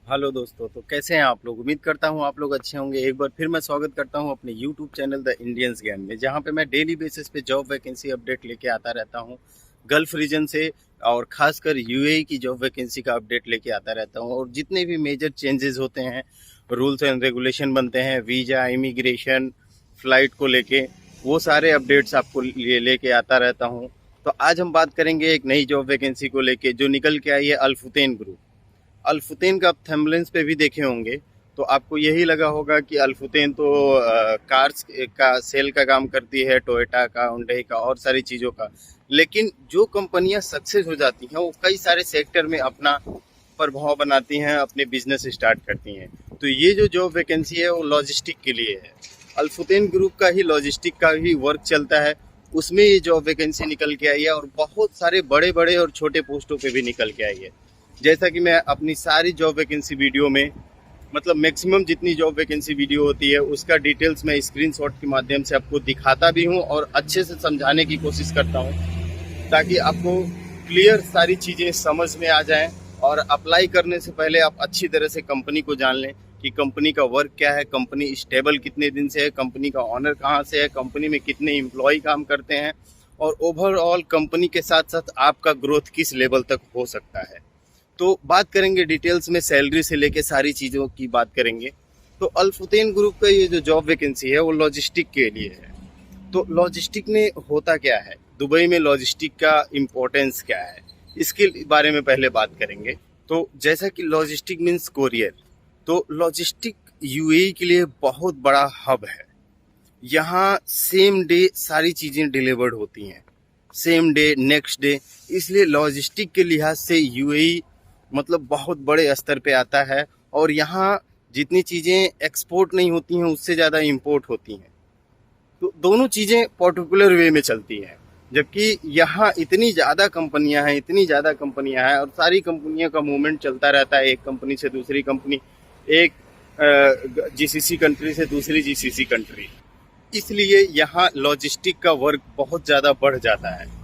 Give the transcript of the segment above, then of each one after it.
Hello दोस्तों, तो कैसे हैं आप लोग। उम्मीद करता हूं आप लोग अच्छे होंगे। एक बार फिर मैं स्वागत करता हूं अपने यूट्यूब चैनल द इंडियंस ज्ञान में, जहां पे मैं डेली बेसिस पे जॉब वैकेंसी अपडेट लेके आता रहता हूं गल्फ रीजन से, और खासकर यूएई की जॉब वैकेंसी का अपडेट लेके आता रहता हूं। और जितने भी मेजर चेंजेस होते हैं, रूल्स एंड रेगुलेशन बनते हैं वीज़ा, इमिग्रेशन, फ्लाइट को लेके, वो सारे अपडेट्स आपको लेके आता रहता हूँ। तो आज हम बात करेंगे एक नई जॉब वैकेंसी को लेके जो निकल के आई है, अल्फुतेन ग्रुप। अल्फुतेन का आप थंबनेल्स पे भी देखे होंगे, तो आपको यही लगा होगा कि अल्फुतेन तो कार्स का सेल का काम करती है, टोयोटा का, हुंडई का और सारी चीज़ों का। लेकिन जो कंपनियां सक्सेस हो जाती हैं वो कई सारे सेक्टर में अपना प्रभाव बनाती हैं, अपने बिजनेस स्टार्ट करती हैं। तो ये जो जॉब वैकेंसी है वो लॉजिस्टिक के लिए है। अल्फुतेन ग्रुप का ही लॉजिस्टिक का ही वर्क चलता है, उसमें ये जॉब वैकेंसी निकल के आई है और बहुत सारे बड़े बड़े और छोटे पोस्टों पे भी निकल के आई है। जैसा कि मैं अपनी सारी जॉब वैकेंसी वीडियो में, मतलब मैक्सिमम जितनी जॉब वैकेंसी वीडियो होती है उसका डिटेल्स मैं स्क्रीनशॉट के माध्यम से आपको दिखाता भी हूं और अच्छे से समझाने की कोशिश करता हूं, ताकि आपको क्लियर सारी चीज़ें समझ में आ जाएं और अप्लाई करने से पहले आप अच्छी तरह से कंपनी को जान लें कि कंपनी का वर्क क्या है, कंपनी स्टेबल कितने दिन से है, कंपनी का ऑनर कहाँ से है, कंपनी में कितने एम्प्लॉय काम करते हैं, और ओवरऑल कंपनी के साथ साथ आपका ग्रोथ किस लेवल तक हो सकता है। तो बात करेंगे डिटेल्स में, सैलरी से लेके सारी चीज़ों की बात करेंगे। तो अल्फुतेन ग्रुप का ये जो जॉब वैकेंसी है वो लॉजिस्टिक के लिए है। तो लॉजिस्टिक में होता क्या है, दुबई में लॉजिस्टिक का इम्पोर्टेंस क्या है, इसके बारे में पहले बात करेंगे। तो जैसा कि लॉजिस्टिक मीन्स कोरियर, तो लॉजिस्टिक यूएई के लिए बहुत बड़ा हब है। यहाँ सेम डे सारी चीज़ें डिलीवर्ड होती हैं, सेम डे, नेक्स्ट डे। इसलिए लॉजिस्टिक के लिहाज से यूएई मतलब बहुत बड़े स्तर पे आता है। और यहाँ जितनी चीज़ें एक्सपोर्ट नहीं होती हैं उससे ज़्यादा इंपोर्ट होती हैं। तो दोनों चीज़ें पर्टिकुलर वे में चलती हैं। जबकि यहाँ इतनी ज़्यादा कंपनियां हैं, इतनी ज़्यादा कंपनियां हैं, और सारी कंपनियों का मूवमेंट चलता रहता है, एक कंपनी से दूसरी कंपनी, एक जीसीसी कंट्री से दूसरी जीसीसी कंट्री। इसलिए यहाँ लॉजिस्टिक का वर्क बहुत ज़्यादा बढ़ जाता है।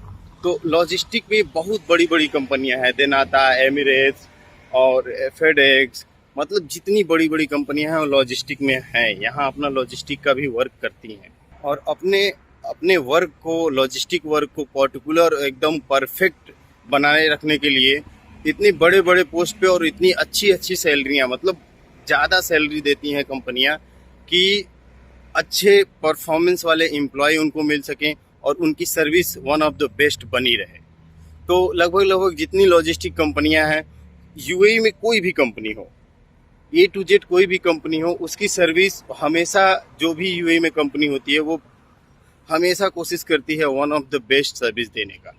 तो लॉजिस्टिक में बहुत बड़ी बड़ी कंपनियां हैं, देनाता, एमिरेट्स और फेडेक्स, मतलब जितनी बड़ी बड़ी कंपनियां हैं वो लॉजिस्टिक में हैं, यहाँ अपना लॉजिस्टिक का भी वर्क करती हैं। और अपने अपने वर्क को, लॉजिस्टिक वर्क को पर्टिकुलर एकदम परफेक्ट बनाए रखने के लिए इतने बड़े बड़े पोस्ट पे और इतनी अच्छी अच्छी सैलरियाँ, मतलब ज़्यादा सैलरी देती हैं कंपनियाँ कि अच्छे परफॉर्मेंस वाले एम्प्लॉय उनको मिल सकें और उनकी service one of the best बनी रहे। तो लगभग लगभग जितनी लॉजिस्टिक कंपनियां हैं यूएई में, कोई भी कंपनी हो, ए टू जेड कोई भी कंपनी हो, उसकी सर्विस हमेशा, जो भी यूएई में कंपनी होती है वो हमेशा कोशिश करती है one of the best service देने का।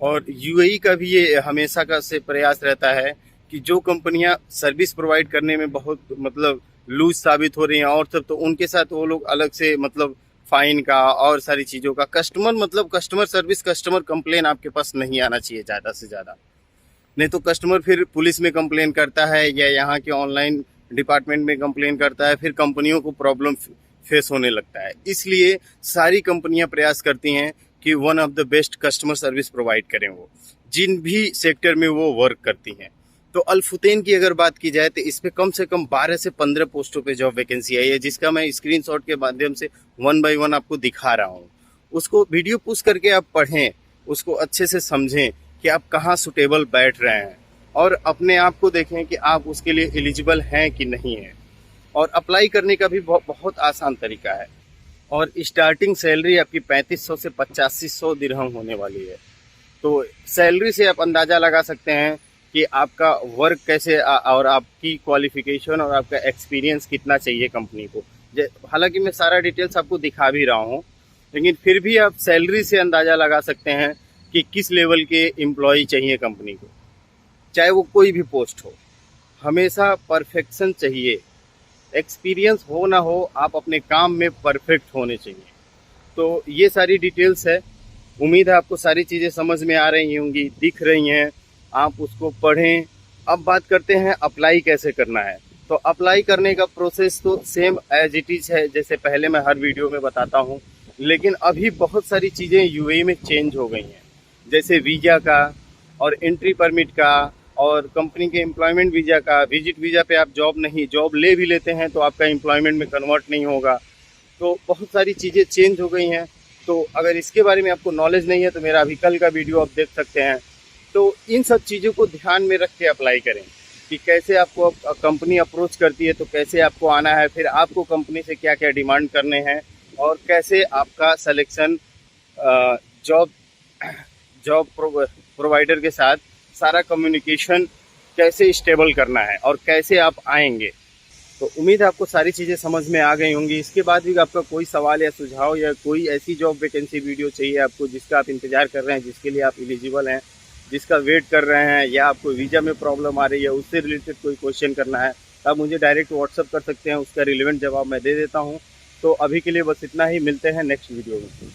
और यूएई का भी ये हमेशा का से प्रयास रहता है कि जो कंपनियां सर्विस प्रोवाइड करने में बहुत मतलब लूज साबित हो रही हैं और सब, तो उनके साथ वो लोग अलग से मतलब फाइन का और सारी चीज़ों का, कस्टमर मतलब कस्टमर सर्विस, कस्टमर कंप्लेन आपके पास नहीं आना चाहिए ज़्यादा से ज़्यादा। नहीं तो कस्टमर फिर पुलिस में कंप्लेन करता है या यहाँ के ऑनलाइन डिपार्टमेंट में कंप्लेन करता है, फिर कंपनियों को प्रॉब्लम फेस होने लगता है। इसलिए सारी कंपनियां प्रयास करती हैं कि one of the best customer service provide करें वो, जिन भी सेक्टर में वो वर्क करती हैं। तो अल्फुतेन की अगर बात की जाए तो इस पे कम से कम 12 से 15 पोस्टों पे जॉब वैकेंसी आई है, जिसका मैं स्क्रीनशॉट के माध्यम से वन बाय वन आपको दिखा रहा हूँ। उसको वीडियो पुश करके आप पढ़ें, उसको अच्छे से समझें कि आप कहाँ सुटेबल बैठ रहे हैं, और अपने आप को देखें कि आप उसके लिए एलिजिबल हैं कि नहीं है। और अप्लाई करने का भी बहुत आसान तरीका है। और स्टार्टिंग सैलरी आपकी 3500 से 8500 दिरहम होने वाली है। तो सैलरी से आप अंदाज़ा लगा सकते हैं कि आपका वर्क कैसे और आपकी क्वालिफिकेशन और आपका एक्सपीरियंस कितना चाहिए कंपनी को। हालांकि मैं सारा डिटेल्स आपको दिखा भी रहा हूँ, लेकिन फिर भी आप सैलरी से अंदाज़ा लगा सकते हैं कि किस लेवल के एम्प्लॉय चाहिए कंपनी को। चाहे वो कोई भी पोस्ट हो, हमेशा परफेक्शन चाहिए। एक्सपीरियंस हो ना हो, आप अपने काम में परफेक्ट होने चाहिए। तो ये सारी डिटेल्स है। उम्मीद है आपको सारी चीज़ें समझ में आ रही होंगी, दिख रही हैं, आप उसको पढ़ें। अब बात करते हैं अप्लाई कैसे करना है। तो अप्लाई करने का प्रोसेस तो सेम एज इट इज़ है, जैसे पहले मैं हर वीडियो में बताता हूँ। लेकिन अभी बहुत सारी चीज़ें यूएई में चेंज हो गई हैं, जैसे वीज़ा का और एंट्री परमिट का और कंपनी के एम्प्लॉयमेंट वीज़ा का, विजिट वीज़ा पे आप जॉब ले भी लेते हैं तो आपका एम्प्लॉयमेंट में कन्वर्ट नहीं होगा। तो बहुत सारी चीज़ें चेंज हो गई हैं। तो अगर इसके बारे में आपको नॉलेज नहीं है तो मेरा अभी कल का वीडियो आप देख सकते हैं। तो इन सब चीज़ों को ध्यान में रख के अप्लाई करें कि कैसे आपको कंपनी अप्रोच करती है तो कैसे आपको आना है, फिर आपको कंपनी से क्या क्या डिमांड करने हैं और कैसे आपका सिलेक्शन जॉब जॉब प्रोवाइडर के साथ सारा कम्युनिकेशन कैसे स्टेबल करना है और कैसे आप आएंगे। तो उम्मीद है आपको सारी चीज़ें समझ में आ गई होंगी। इसके बाद भी आपका कोई सवाल या सुझाव या कोई ऐसी जॉब वैकेंसी वीडियो चाहिए आपको जिसका आप इंतज़ार कर रहे हैं, जिसके लिए आप एलिजिबल हैं, जिसका वेट कर रहे हैं, या आपको वीज़ा में प्रॉब्लम आ रही है, उससे रिलेटेड कोई क्वेश्चन करना है तो आप मुझे डायरेक्ट व्हाट्सअप कर सकते हैं, उसका रिलेवेंट जवाब मैं दे देता हूँ। तो अभी के लिए बस इतना ही, मिलते हैं नेक्स्ट वीडियो में।